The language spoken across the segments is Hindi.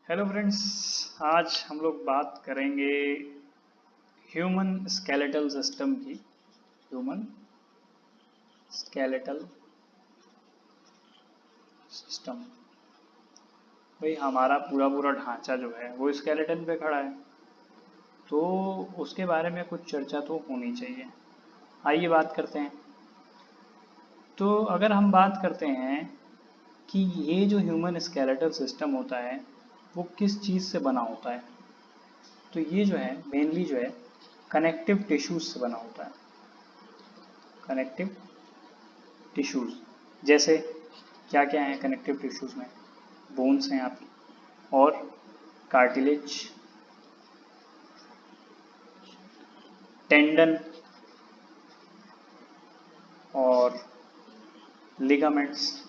हेलो फ्रेंड्स, आज हम लोग बात करेंगे ह्यूमन स्केलेटल सिस्टम की। ह्यूमन स्केलेटल सिस्टम, भाई हमारा पूरा पूरा ढांचा जो है वो स्केलेटन पे खड़ा है, तो उसके बारे में कुछ चर्चा तो होनी चाहिए। आइए बात करते हैं। तो अगर हम बात करते हैं कि ये जो ह्यूमन स्केलेटल सिस्टम होता है वो किस चीज़ से बना होता है, तो ये जो है मेनली जो है कनेक्टिव टिश्यूज से बना होता है। कनेक्टिव टिश्यूज जैसे क्या क्या है कनेक्टिव टिश्यूज में? बोन्स हैं आपकी, और कार्टिलेज, टेंडन और लिगामेंट्स।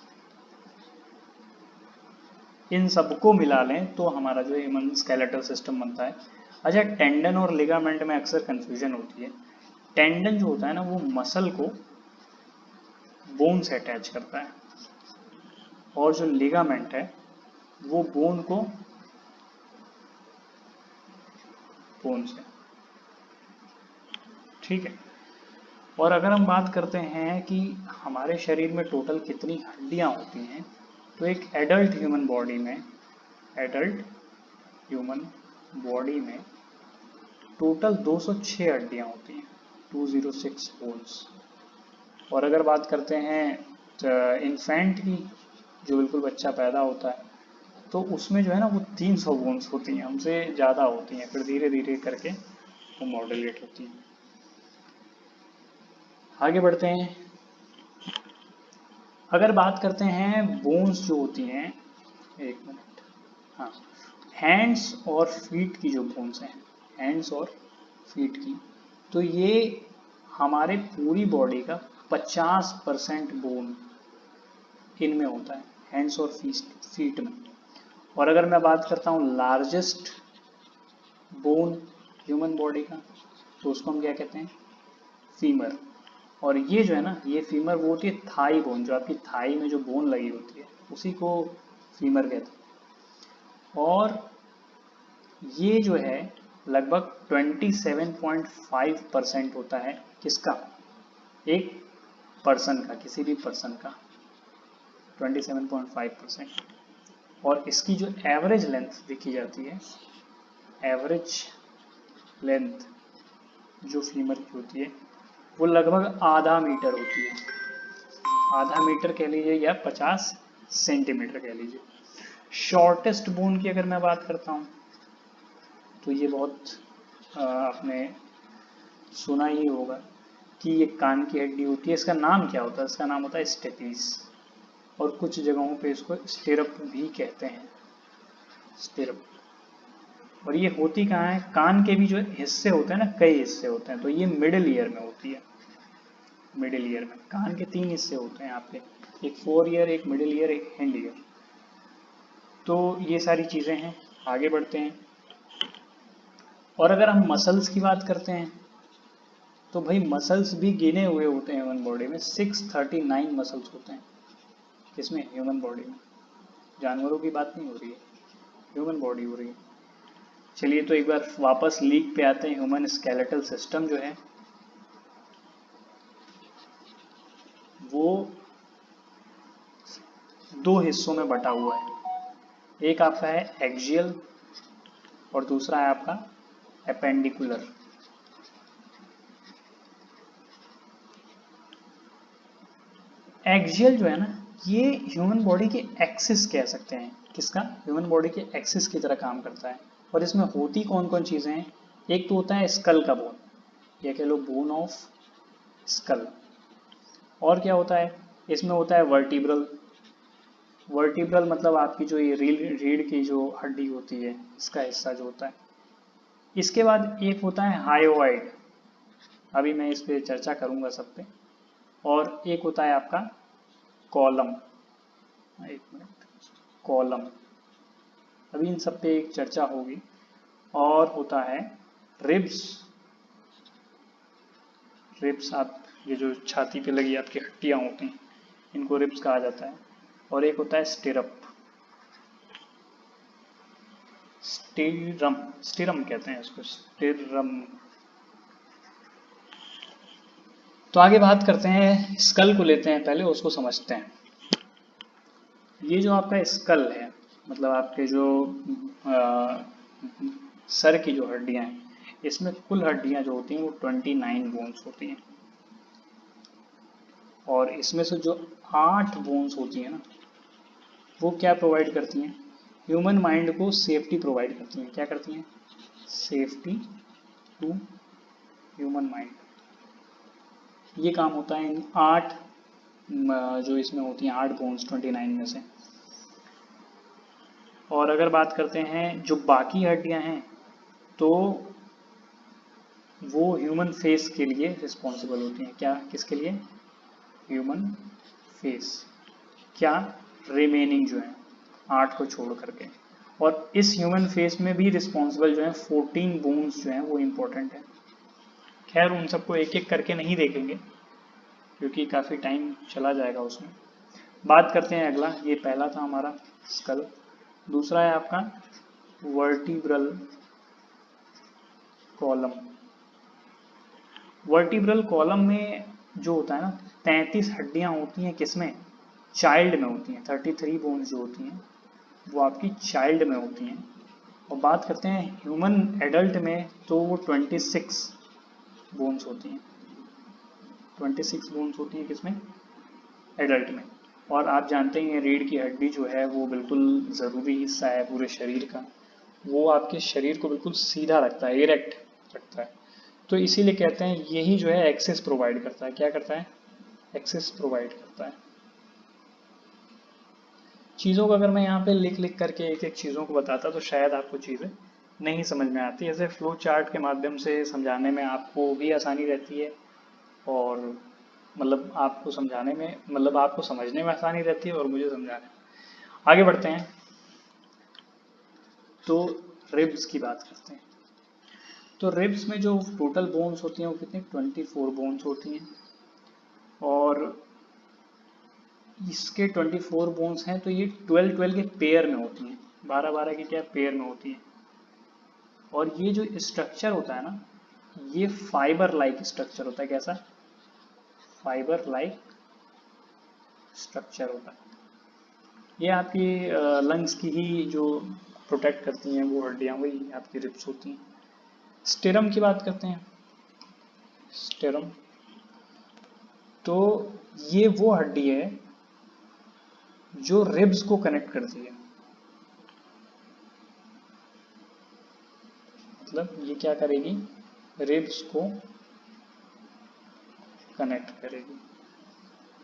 इन सबको मिला लें तो हमारा जो ह्यूमन स्केलेटल सिस्टम बनता है। अच्छा, टेंडन और लिगामेंट में अक्सर कंफ्यूजन होती है। टेंडन जो होता है ना वो मसल को बोन से अटैच करता है, और जो लिगामेंट है वो बोन को बोन से। ठीक है। और अगर हम बात करते हैं कि हमारे शरीर में टोटल कितनी हड्डियां होती हैं, तो एक एडल्ट ह्यूमन बॉडी में एडल्ट ह्यूमन बॉडी में टोटल 206 हड्डियां होती हैं, 206 बोन्स। और अगर बात करते हैं इन्फेंट की, जो बिल्कुल बच्चा पैदा होता है, तो उसमें जो है ना वो 300 बोन्स होती हैं, हमसे ज़्यादा होती हैं, फिर धीरे धीरे करके वो मॉडुलेट होती हैं। आगे बढ़ते हैं। अगर बात करते हैं बोन्स जो होती हैं, एक मिनट, हाँ, हैंड्स और फीट की जो बोन्स हैं, हैंड्स और फीट की, तो ये हमारे पूरी बॉडी का 50% बोन इनमें होता है, हैंड्स और फीट में। और अगर मैं बात करता हूँ लार्जेस्ट बोन ह्यूमन बॉडी का, तो उसको हम क्या कहते हैं? फीमर। और ये जो है ना, ये फीमर वो होती है थाई बोन, जो आपकी थाई में जो बोन लगी होती है उसी को फीमर कहते हैं। और ये जो है लगभग 27.5% होता है किसका? एक पर्सन का, किसी भी पर्सन का 27.5%। और इसकी जो एवरेज लेंथ देखी जाती है, एवरेज लेंथ जो फीमर की होती है वो लगभग आधा मीटर होती है। आधा मीटर कह लीजिए या 50 सेंटीमीटर कह लीजिए। शॉर्टेस्ट बोन की अगर मैं बात करता हूँ, तो ये बहुत आपने सुना ही होगा कि ये कान की हड्डी होती है। इसका नाम क्या होता है? इसका नाम होता है स्टेपीज, और कुछ जगहों पे इसको स्टिरप भी कहते हैं, स्टिरप। और ये होती कहाँ है? कान के भी जो हिस्से होते हैं ना, कई हिस्से होते हैं, तो ये मिडिल ईयर में होती है। मिडिल ईयर में कान के 3 हिस्से होते हैं आपके, एक फोर ईयर, एक मिडिल ईयर, एक हिंड ईयर। तो ये सारी चीज़ें हैं। आगे बढ़ते हैं। और अगर हम मसल्स की बात करते हैं, तो भाई मसल्स भी गिने हुए होते हैं ह्यूमन बॉडी में। 639 मसल्स होते हैं किसमें? ह्यूमन बॉडी में। जानवरों की बात नहीं हो रही है, ह्यूमन बॉडी हो रही है। चलिए तो एक बार वापस लीक पे आते हैं। ह्यूमन स्केलेटल सिस्टम जो है वो 2 हिस्सों में बटा हुआ है। एक आपका है एक्सियल और दूसरा है आपका एपेंडिकुलर। एक्सियल जो है ना, ये ह्यूमन बॉडी के एक्सिस कह सकते हैं। किसका? ह्यूमन बॉडी के एक्सिस की तरह काम करता है। और इसमें होती कौन कौन चीज़ें हैं? एक तो होता है स्कल का बोन, या कह लो बोन ऑफ स्कल। और क्या होता है? इसमें होता है वर्टिब्रल। वर्टिब्रल मतलब आपकी जो ये रीढ़ की जो हड्डी होती है, इसका हिस्सा जो होता है। इसके बाद एक होता है हायोइड, अभी मैं इस पे चर्चा करूंगा सब पे। और एक होता है आपका कॉलम, एक मिनट, कॉलम, अभी इन सब पे एक चर्चा होगी। और होता है रिब्स। रिब्स, आप ये जो छाती पे लगी आपकी हड्डियां होती हैं, इनको रिब्स कहा जाता है। और एक होता है स्टिरप। स्टीरम, स्टीरम कहते हैं इसको, स्टीरम। तो आगे बात करते हैं, स्कल को लेते हैं पहले, उसको समझते हैं। ये जो आपका स्कल है, मतलब आपके जो सर की जो हड्डियां हैं, इसमें कुल हड्डियां जो होती हैं वो 29 बोन्स होती हैं, और इसमें से जो 8 बोन्स होती हैं ना, वो क्या प्रोवाइड करती हैं, ह्यूमन माइंड को सेफ्टी प्रोवाइड करती हैं। क्या करती हैं, सेफ्टी टू ह्यूमन माइंड। ये काम होता है इन 8 जो इसमें होती हैं 8 बोन्स 29 में से। और अगर बात करते हैं जो बाकी हड्डियां हैं, तो वो ह्यूमन फेस के लिए रिस्पॉन्सिबल होती हैं। क्या, किसके लिए, ह्यूमन फेस। क्या, रिमेनिंग जो है 8 को छोड़ करके। और इस ह्यूमन फेस में भी रिस्पॉन्सिबल जो है 14 बोन्स जो हैं वो इम्पोर्टेंट है। खैर उन सबको एक एक करके नहीं देखेंगे क्योंकि काफ़ी टाइम चला जाएगा उसमें। बात करते हैं अगला, ये पहला था हमारा स्कल। दूसरा है आपका वर्टिब्रल कॉलम। वर्टिब्रल कॉलम में जो होता है ना, 33 हड्डियां होती हैं, किसमें, चाइल्ड में होती हैं। 33 बोन्स जो होती हैं वो आपकी चाइल्ड में होती हैं। और बात करते हैं ह्यूमन एडल्ट में, तो वो 26 बोन्स होती हैं। 26 बोन्स होती हैं किसमें, एडल्ट में। और आप जानते हैं रीढ़ की हड्डी जो है वो बिल्कुल ज़रूरी हिस्सा है पूरे शरीर का। वो आपके शरीर को बिल्कुल सीधा रखता है, इरेक्ट रखता है। तो इसीलिए कहते हैं यही जो है एक्सेस प्रोवाइड करता है। क्या करता है, एक्सेस प्रोवाइड करता है। चीज़ों को अगर मैं यहाँ पे लिख लिख करके एक एक चीज़ों को बताता तो शायद आपको चीज़ें नहीं समझ में आती। ऐसे फ्लो चार्ट के माध्यम से समझाने में आपको भी आसानी रहती है, और मतलब आपको समझाने में, मतलब आपको समझने में आसानी रहती है और मुझे समझाने में। आगे बढ़ते हैं, तो रिब्स की बात करते हैं। तो रिब्स में जो टोटल बोन्स होती हैं वो कितनी, 24 बोन्स होती हैं। और इसके 24 बोन्स हैं, तो ये 12 के पेयर में होती हैं, 12 की क्या पेयर में होती हैं। और ये जो स्ट्रक्चर होता है ना, ये फाइबर लाइक स्ट्रक्चर होता है। कैसा, फाइबर लाइक स्ट्रक्चर होता है। ये आपकी लंग्स की ही जो प्रोटेक्ट करती हैं वो हड्डियां, वही आपकी रिब्स होती हैं। स्टेरम की बात करते हैं। स्टेरम, तो ये वो हड्डी है जो रिब्स को कनेक्ट करती है। मतलब ये क्या करेगी, रिब्स को कनेक्ट करेगी।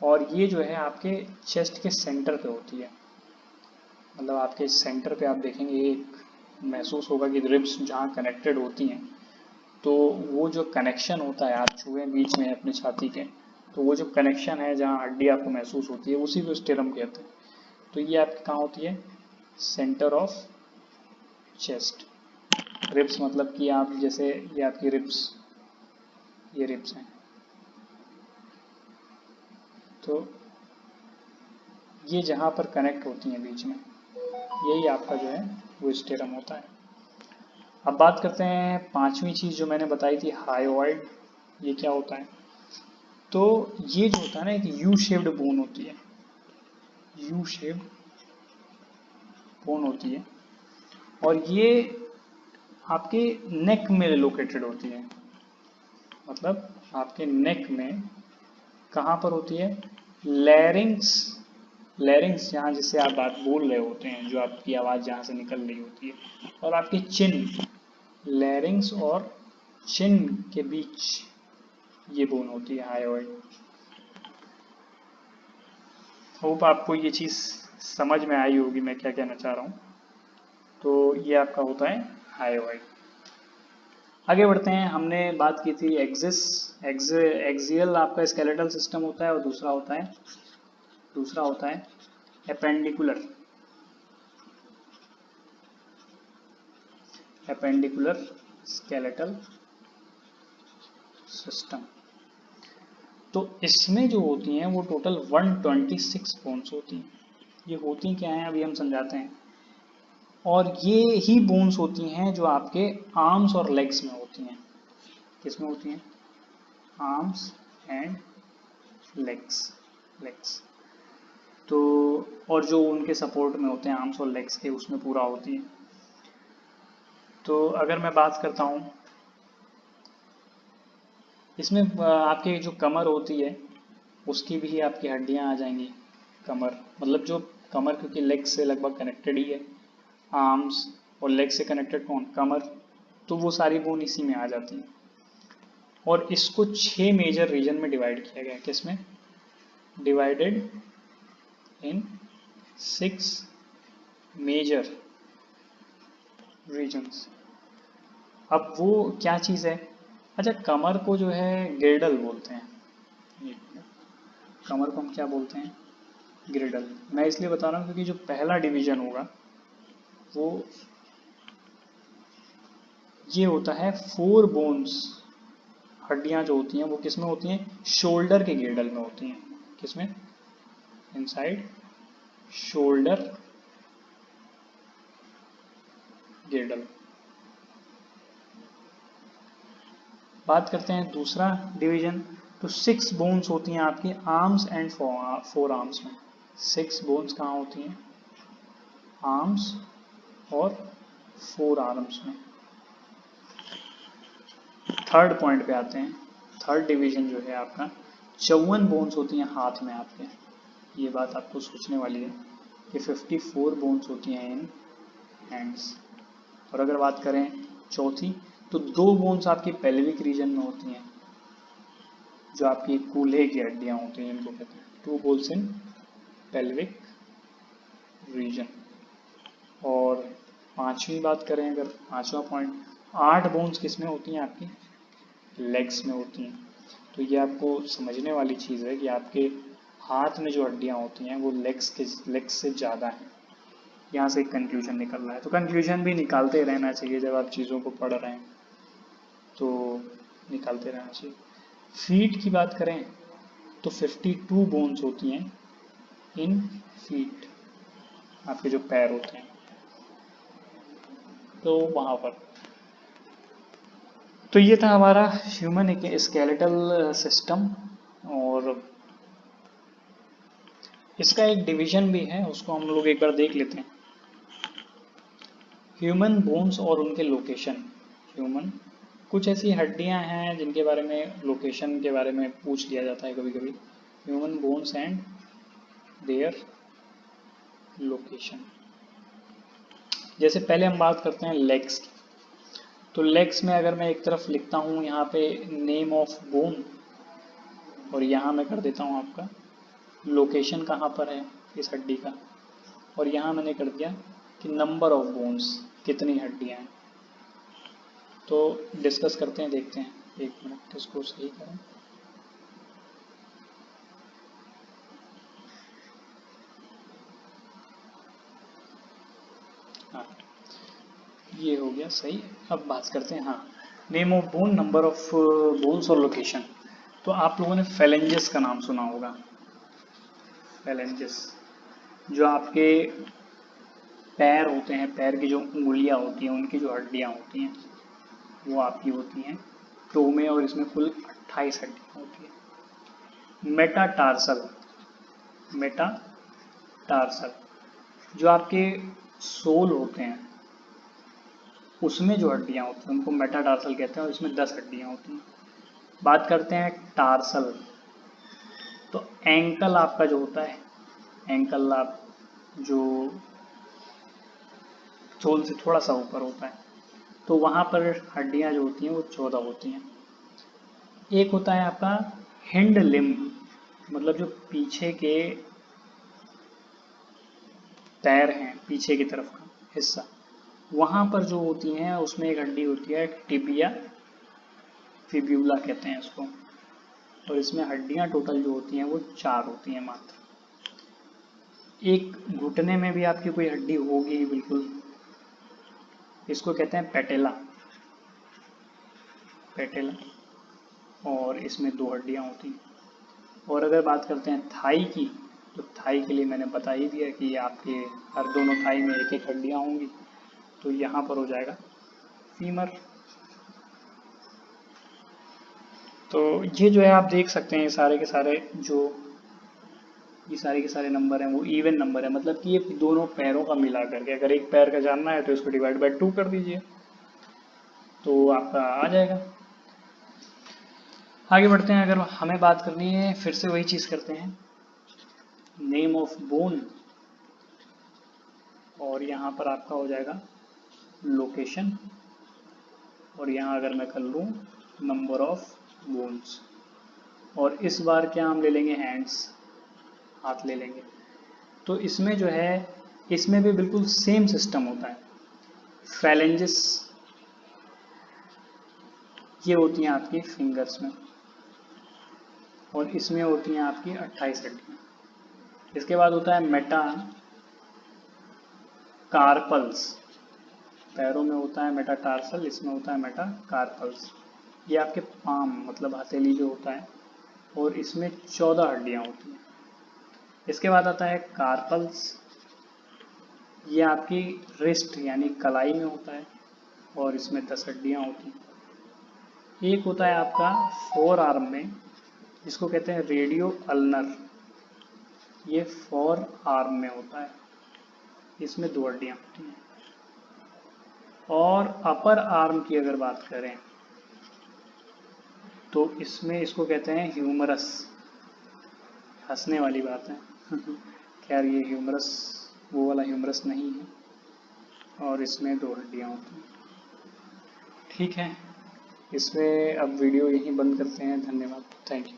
और ये जो है आपके चेस्ट के सेंटर पे होती है। मतलब आपके सेंटर पे आप देखेंगे, एक महसूस होगा कि रिब्स जहाँ कनेक्टेड होती हैं, तो वो जो कनेक्शन होता है, आप छुए बीच में अपनी छाती के, तो वो जो कनेक्शन है जहाँ हड्डी आपको महसूस होती है, उसी को स्टेरम कहते हैं। तो ये आपकी कहाँ होती है, सेंटर ऑफ चेस्ट। रिब्स मतलब कि आप जैसे, ये आपकी रिब्स, ये रिब्स हैं, तो ये जहाँ पर कनेक्ट होती हैं बीच में, यही आपका जो है वो स्टेरम होता है। अब बात करते हैं पांचवी चीज़ जो मैंने बताई थी, हायोइड। ये क्या होता है, तो ये जो होता है ना, एक यू शेप्ड बोन होती है, यू शेप्ड बोन होती है। और ये आपके नेक में लोकेटेड होती है। मतलब आपके नेक में कहाँ पर होती है, लैरिंग्स, लैरिंग्स जहाँ जिससे आप बात बोल रहे होते हैं, जो आपकी आवाज़ जहाँ से निकल रही होती है, और आपकी चिन, लैरिंग्स और चिन के बीच ये बोन होती है, हायोइड। होप आपको ये चीज़ समझ में आई होगी मैं क्या कहना चाह रहा हूँ। तो ये आपका होता है हायोइड। आगे बढ़ते हैं, हमने बात की थी एक्सियल आपका स्केलेटल सिस्टम होता है, और दूसरा होता है एपेंडिकुलर, एपेंडिकुलर स्केलेटल सिस्टम। तो इसमें जो होती हैं वो टोटल 126 बोन्स होती हैं। ये होती क्या हैं अभी हम समझाते हैं। और ये ही बोन्स होती हैं जो आपके आर्म्स और लेग्स में होती हैं। किस में होती हैं? Arms and legs. तो और जो उनके सपोर्ट में होते हैं आर्म्स और लेग्स के, उसमें पूरा होती है। तो अगर मैं बात करता हूँ इसमें आपके जो कमर होती है उसकी भी आपकी हड्डियां आ जाएंगी। कमर मतलब जो कमर, क्योंकि लेग से लगभग कनेक्टेड ही है, आर्म्स और लेग से कनेक्टेड कौन? कमर। तो वो सारी बोन इसी में आ जाती हैं। और इसको 6 मेजर रीजन में डिवाइड किया गया है। किसमें? Divided in 6 major regions. अब वो क्या चीज़ है? अच्छा, कमर को जो है गिरडल बोलते हैं। एक मिनट, कमर को हम क्या बोलते हैं? गिरडल। मैं इसलिए बता रहा हूँ क्योंकि जो पहला डिवीजन होगा वो ये होता है 4 बोन्स। हड्डियां जो होती हैं वो किस में होती हैं? शोल्डर के गिरडल में होती हैं। किसमें? Inside shoulder girdle. बात करते हैं दूसरा डिवीजन। तो 6 बोन्स होती हैं आपकी आर्म्स एंड फोर आर्म्स में। 6 बोन्स कहाँ होती हैं? आर्म्स और 4 आर्म्स में। थर्ड पॉइंट पे आते हैं। थर्ड डिवीजन जो है आपका, 54 बोन्स होती हैं हाथ में आपके। ये बात आपको सोचने वाली है कि 54 बोन्स होती हैं इन हैंड्स। और अगर बात करें चौथी, तो 2 बोन्स आपकी पेल्विक रीजन में होती हैं, जो आपकी कूल्हे की हड्डियां होती हैं, इनको कहते हैं 2 बोन्स इन पेल्विक रीजन। और पांचवी बात करें, अगर पांचवा पॉइंट, 8 बोन्स किस में होती हैं? आपकी लेग्स में होती हैं। तो ये आपको समझने वाली चीज़ है कि आपके हाथ में जो हड्डियां होती हैं वो लेग्स से ज़्यादा हैं। यहाँ से एक कंक्लूजन निकल रहा है। तो कंक्लूजन भी निकालते रहना चाहिए जब आप चीज़ों को पढ़ रहे हैं, तो निकालते रहना चाहिए। फीट की बात करें तो 52 बोन्स होती हैं इन फीट, आपके जो पैर होते हैं, तो वहाँ पर। तो ये था हमारा ह्यूमन स्केलेटल सिस्टम। और इसका एक डिवीजन भी है, उसको हम लोग एक बार देख लेते हैं। ह्यूमन बोन्स और उनके लोकेशन। ह्यूमन, कुछ ऐसी हड्डियां हैं जिनके बारे में लोकेशन के बारे में पूछ लिया जाता है कभी कभी। Human bones and their location. जैसे पहले हम बात करते हैं लेग्स की। तो लेग्स में अगर मैं एक तरफ लिखता हूँ यहाँ पे नेम ऑफ बोन, और यहाँ मैं कर देता हूँ आपका लोकेशन कहाँ पर है इस हड्डी का, और यहाँ मैंने कर दिया कि नंबर ऑफ बोन्स, कितनी हड्डियाँ हैं। तो डिस्कस करते हैं, देखते हैं। एक मिनट, इसको सही करें। हाँ, ये हो गया सही। अब बात करते हैं, हाँ, name of bone, number of bones और लोकेशन। तो आप लोगों ने फेलेंजेस का नाम सुना होगा। फेलेंजेस जो आपके पैर होते हैं, पैर की जो उंगलियां होती हैं, उनकी जो हड्डियां होती हैं वो आपकी होती हैं टो में, और इसमें कुल 28 हड्डियां होती हैं। मेटाटार्सल, मेटाटार्सल जो आपके सोल होते हैं उसमें जो हड्डियां होती हैं उनको मेटाटार्सल कहते हैं, और इसमें 10 हड्डियां होती हैं। बात करते हैं टार्सल। तो एंकल आपका जो होता है, एंकल आप जो सोल से थोड़ा सा ऊपर होता है, तो वहाँ पर हड्डियाँ जो होती हैं वो 14 होती हैं। एक होता है आपका हिंड लिम्ब, मतलब जो पीछे के पैर हैं, पीछे की तरफ का हिस्सा, वहाँ पर जो होती हैं उसमें एक हड्डी होती है टिबिया फिब्यूला कहते हैं इसको। और इसमें हड्डियाँ टोटल जो होती हैं वो 4 होती हैं मात्र। एक घुटने में भी आपकी कोई हड्डी होगी बिल्कुल, इसको कहते हैं पेटेला, पेटेला, और इसमें 2 हड्डियाँ होती हैं। और अगर बात करते हैं थाई की, तो थाई के लिए मैंने बता ही दिया कि आपके हर दोनों थाई में एक एक हड्डियाँ होंगी। तो यहाँ पर हो जाएगा फीमर। तो ये जो है आप देख सकते हैं, सारे के सारे नंबर हैं वो इवन नंबर है, मतलब कि ये दोनों पैरों का मिला करके, अगर एक पैर का जानना है तो इसको डिवाइड बाय 2 कर दीजिए तो आपका आ जाएगा। आगे बढ़ते हैं। अगर हमें बात करनी है, फिर से वही चीज़ करते हैं, नेम ऑफ बोन, और यहाँ पर आपका हो जाएगा लोकेशन, और यहाँ अगर मैं कर लूँ नंबर ऑफ बोन्स, और इस बार क्या हम ले लेंगे, हैंड्स, हाथ ले लेंगे। तो इसमें जो है, इसमें भी बिल्कुल सेम सिस्टम होता है। फैलेंजेस ये होती हैं आपकी फिंगर्स में, और इसमें होती हैं आपकी 28 हड्डियाँ। इसके बाद होता है मेटा कार्पल्स, पैरों में होता है मेटाटार्सल, इसमें होता है मेटा कार्पल्स। ये आपके पाम मतलब हथेली जो होता है, और इसमें 14 हड्डियाँ होती हैं। इसके बाद आता है कार्पल्स, ये आपकी रिस्ट यानी कलाई में होता है, और इसमें 10 हड्डियाँ होती हैं। एक होता है आपका फोर आर्म में, जिसको कहते हैं रेडियो अल्नर, ये फोर आर्म में होता है, इसमें 2 हड्डियाँ होती हैं। और अपर आर्म की अगर बात करें तो इसमें इसको कहते हैं ह्यूमरस, हंसने वाली बात है खैर ये ह्यूमरस वो वाला ह्यूमरस नहीं है, और इसमें 2 हड्डियाँ होती हैं। ठीक है, इसमें अब वीडियो यहीं बंद करते हैं। धन्यवाद, थैंक यू।